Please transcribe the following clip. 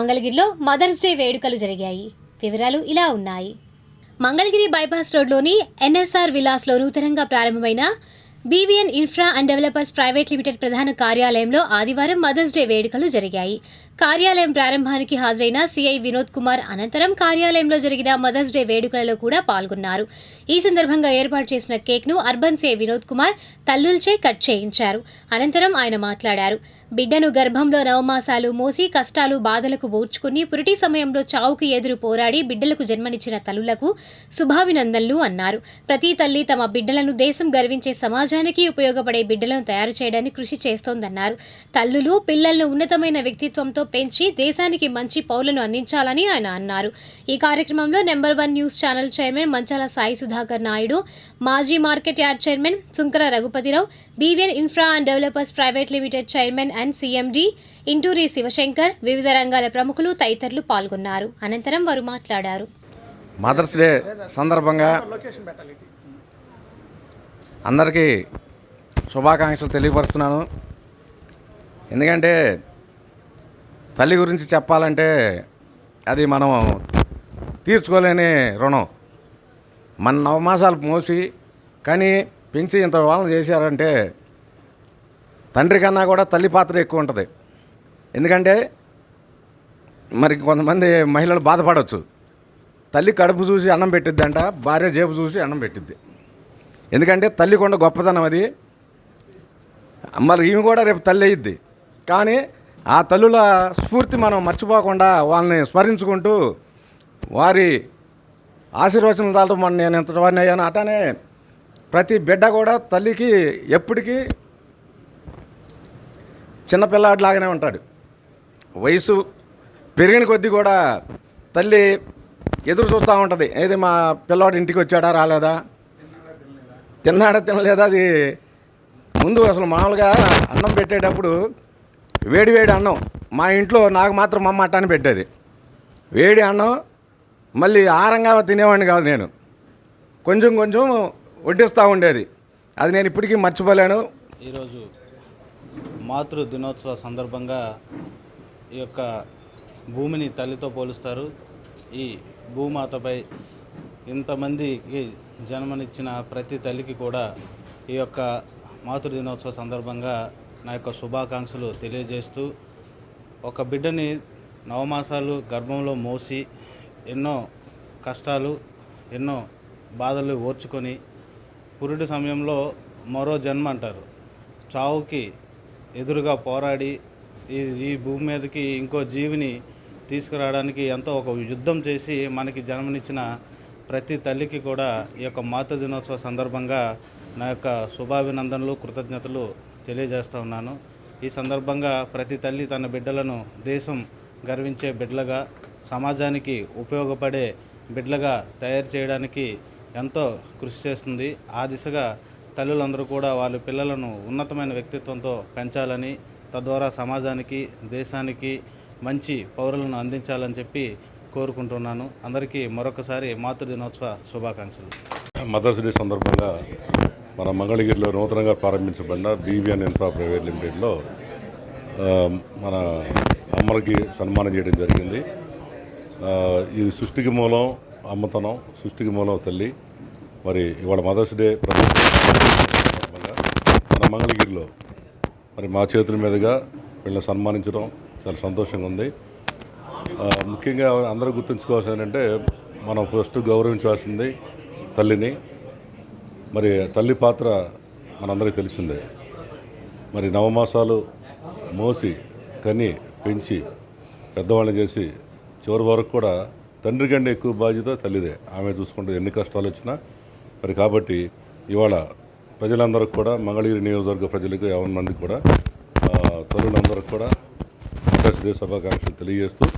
మంగళగిరిలో mothers day వేడుకలు జరిగాయి. వివరాలు ఇలా ఉన్నాయి. మంగళగిరి బైపాస్ రోడ్లోని ఎన్ఎస్ఆర్ విలాస్లో నూతనంగా ప్రారంభమైన BVN infra and developers private limited ప్రధాన కార్యాలయంలో ఆదివారం మదర్స్ డే వేడుకలు జరిగాయి. కార్యాలయం ప్రారంభానికి హాజరైన సిఐ వినోద్ కుమార్ అనంతరం కార్యాలయంలో జరిగిన మదర్స్ డే వేడుకలలో కూడా పాల్గొన్నారు. ఈ సందర్భంగా ఏర్పాటు చేసిన కేక్ను అర్బన్ సిఐ వినోద్ కుమార్ తల్లుల్చే కట్ చేయించారు. అనంతరం ఆయన మాట్లాడారు. బిడ్డను గర్భంలో నవమాసాలు మోసి కష్టాలు బాధలకు ఓర్చుకుని పురిటి సమయంలో చావుకు ఎదురు పోరాడి బిడ్డలకు జన్మనిచ్చిన తల్లులకు శుభాభినందనలు అన్నారు. ప్రతి తల్లి తమ బిడ్డలను దేశం గర్వించే సమాజానికి ఉపయోగపడే బిడ్డలను తయారు చేయడానికి కృషి చేస్తోందన్నారు. తల్లులు పిల్లలను ఉన్నతమైన వ్యక్తిత్వంతో పెంచి దేశానికి మంచి పౌరులను అందించాలని ఆయన అన్నారు. ఈ కార్యక్రమంలో number 1 news channel chairman Manchala Sai Sudhakar Naidu, మాజీ market yard chairman Sunkara Raghupathirao, BVN infra and developers private limited chairman and CMD Inturi Sivashankar, వివిధ రంగాల ప్రముఖులు తదితరులు పాల్గొన్నారు. అనంతరం వారు మాట్లాడారు. మదర్స్ డే సందర్భంగా అందరికీ శుభాకాంక్షలు తెలియపరుస్తున్నాను. ఎందుకంటే తల్లి గురించి చెప్పాలంటే అది మనం తీర్చుకోలేని రుణం. మన నవమాసాలు మోసి కానీ పెంచి ఇంత వాళ్ళని చేశారంటే తండ్రి కన్నా కూడా తల్లి పాత్ర ఎక్కువ ఉంటుంది. ఎందుకంటే మరి కొంతమంది మహిళలు బాధపడవచ్చు. తల్లి కడుపు చూసి అన్నం పెట్టిద్దంట, భార్య జేబు చూసి అన్నం పెట్టిద్ది. ఎందుకంటే తల్లి కొండ గొప్పతనం అది. మరి ఈమె కూడా రేపు తల్లి అయ్యిద్ది. కానీ ఆ తల్లుల స్ఫూర్తి మనం మర్చిపోకుండా వాళ్ళని స్మరించుకుంటూ వారి ఆశీర్వచనాలతో నేను ఎంత వాడిని అయ్యాను. అట్లానే ప్రతి బిడ్డ కూడా తల్లికి ఎప్పటికీ చిన్నపిల్లాడిలాగానే ఉంటాడు. వయసు పెరిగిన కొద్దీ కూడా తల్లి ఎదురు చూస్తూ ఉంటుంది. ఏది మా పిల్లవాడు ఇంటికి వచ్చాడా రాలేదా, తిన్నాడా తినలేదా. అది ముందు అసలు మామూలుగా అన్నం పెట్టేటప్పుడు వేడి అన్నం మా ఇంట్లో నాకు మాత్రం మా అమ్మ అట్టాన్ని పెట్టేది. వేడి అన్నం మళ్ళీ ఆరంగా తినేవాడిని కాదు, నేను కొంచెం వడ్డిస్తూ ఉండేది. అది నేను ఇప్పటికీ మర్చిపోలేను. ఈరోజు మాతృ దినోత్సవ సందర్భంగా ఈ యొక్క భూమిని తల్లితో పోలుస్తారు. ఈ భూమాతపై ఇంతమందికి జన్మనిచ్చిన ప్రతి తల్లికి కూడా ఈ యొక్క మాతృ దినోత్సవ సందర్భంగా నా యొక్క శుభాకాంక్షలు తెలియజేస్తూ, ఒక బిడ్డని నవమాసాలు గర్భంలో మోసి ఎన్నో కష్టాలు ఎన్నో బాధలు ఓర్చుకొని పురుటి సమయంలో మరో జన్మ అంటారు, చావుకి ఎదురుగా పోరాడి ఈ భూమి మీదకి ఇంకో జీవిని తీసుకురావడానికి ఎంతో ఒక యుద్ధం చేసి మనకి జన్మనిచ్చిన ప్రతి తల్లికి కూడా ఈ యొక్క మాతృ దినోత్సవ సందర్భంగా నా యొక్క శుభాభినందనలు కృతజ్ఞతలు తెలియజేస్తూ ఉన్నాను. ఈ సందర్భంగా ప్రతి తల్లి తన బిడ్డలను దేశం గర్వించే బిడ్డలుగా, సమాజానికి ఉపయోగపడే బిడ్డలుగా తయారు చేయడానికి ఎంతో కృషి చేస్తుంది. ఆ దిశగా తల్లులందరూ కూడా వాళ్ళ పిల్లలను ఉన్నతమైన వ్యక్తిత్వంతో పెంచాలని, తద్వారా సమాజానికి దేశానికి మంచి పౌరులను అందించాలని చెప్పి కోరుకుంటున్నాను. అందరికీ మరొకసారి మాతృ దినోత్సవ శుభాకాంక్షలు. మదర్స్ డే సందర్భంగా మన మంగళగిరిలో నూతనంగా ప్రారంభించబడిన బీవీఎన్ ఇన్ఫ్రా ప్రైవేట్ లిమిటెడ్లో మన అమ్మలకి సన్మానం చేయడం జరిగింది. ఇది సృష్టికి మూలం అమ్మతనం, సృష్టికి మూలం తల్లి. మరి ఇవాళ మదర్స్ డే సందర్భంగా మన మంగళగిరిలో మరి మా చేతుల మీదుగా వీళ్ళని సన్మానించడం చాలా సంతోషంగా ఉంది. ముఖ్యంగా అందరూ గుర్తుంచుకోవాల్సింది ఏంటంటే మనం ఫస్ట్ గౌరవించాల్సింది తల్లిని. మరి తల్లి పాత్ర మనందరికీ తెలిసిందే. మరి నవమాసాలు మోసి కని పెంచి పెద్దవాళ్ళని చేసి చివరి వరకు కూడా తండ్రి కంటే ఎక్కువ బాధ్యత తల్లిదే. ఆమె చూసుకుంటే ఎన్ని కష్టాలు వచ్చినా మరి కాబట్టి ఇవాళ ప్రజలందరికీ కూడా మంగళగిరి నియోజకవర్గ ప్రజలకు 50 మందికి కూడా తల్లులందరికీ కూడా మదర్స్ డే శుభాకాంక్షలు తెలియజేస్తూ